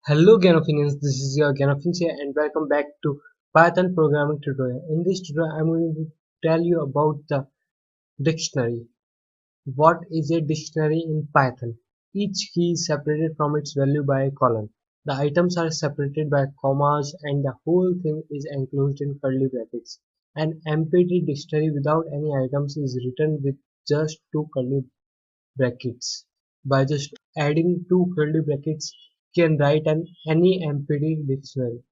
Hello Ganofins, this is your Ganofins here and welcome back to Python programming tutorial. In this tutorial, I'm going to tell you about the dictionary. What is a dictionary in Python? Each key is separated from its value by a colon. The items are separated by commas and the whole thing is enclosed in curly brackets. An empty dictionary without any items is written with just two curly brackets. By just adding two curly brackets, can write any empty dictionary.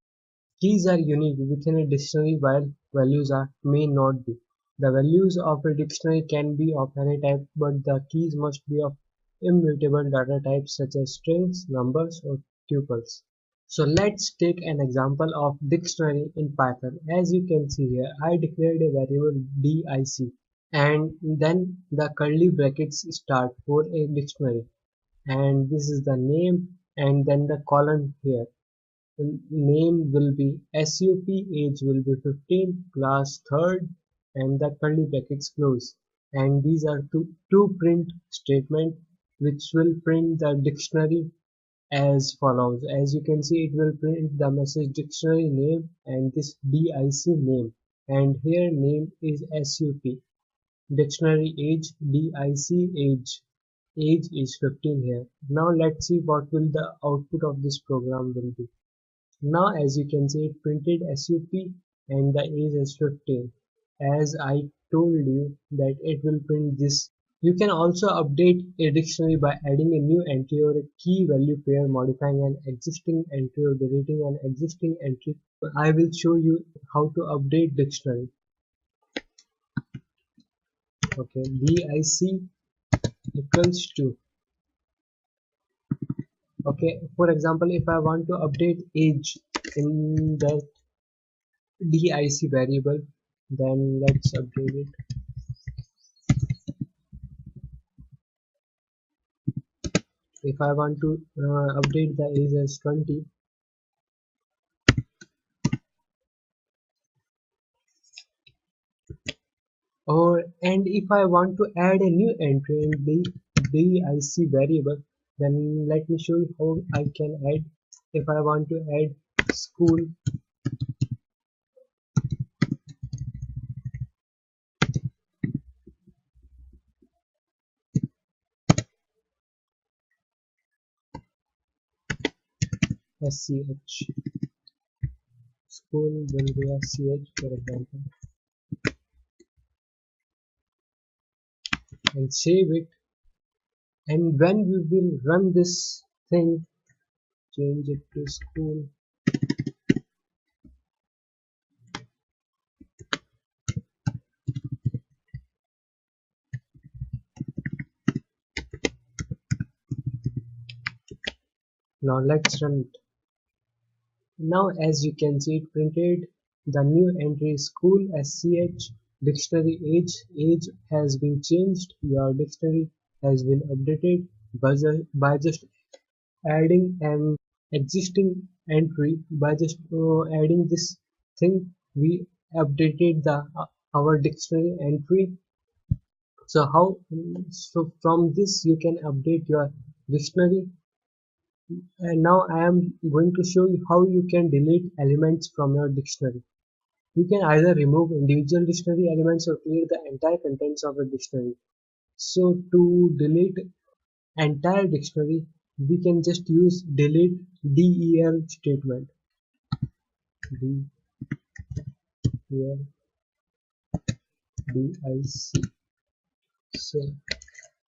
Keys are unique within a dictionary while values may not be. The values of a dictionary can be of any type, but the keys must be of immutable data types such as strings, numbers, or tuples. So let's take an example of dictionary in Python. As you can see here, I declared a variable dic and then the curly brackets start for a dictionary, and this is the name and then the column here. The name will be sup, age will be 15, class 3rd, and the curly brackets close. And these are two print statement which will print the dictionary as follows. As you can see, it will print the message dictionary name and this dic name, and here name is sup, dictionary age dic age is 15 here. Now let's see what will the output of this program will be. Now as you can see, it printed sup and the age is 15. As I told you that it will print this. You can also update a dictionary by adding a new entry or a key value pair, modifying an existing entry or deleting an existing entry. I will show you how to update dictionary. Okay, dic equals to, okay, for example, if I want to update age in the dic variable, then let's update it. If I want to update the age as 20, and if I want to add a new entry in the dic variable, then let me show you how I can add. If I want to add school, sch, school will be sch for example, and save it. And when we will run this thing, change it to school. Now let's run it. Now as you can see, it printed the new entry school sch, dictionary age has been changed, your dictionary has been updated by just adding an existing entry. By just adding this thing, we updated the our dictionary entry. So how, so from this you can update your dictionary. And now I am going to show you how you can delete elements from your dictionary. You can either remove individual dictionary elements or clear the entire contents of a dictionary. So to delete entire dictionary, we can just use delete del statement. Del dic. So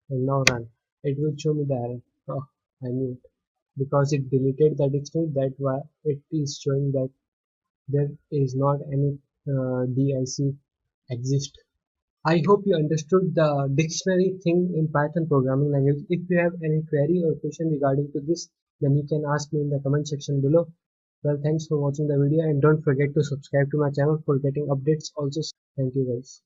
and now run. It will show me the error. Oh, I knew it. Because it deleted the dictionary, that's why it is showing that there is not any dic exist. I hope you understood the dictionary thing in Python programming language. If you have any query or question regarding to this, then you can ask me in the comment section below. Well, thanks for watching the video and don't forget to subscribe to my channel for getting updates also. Thank you guys.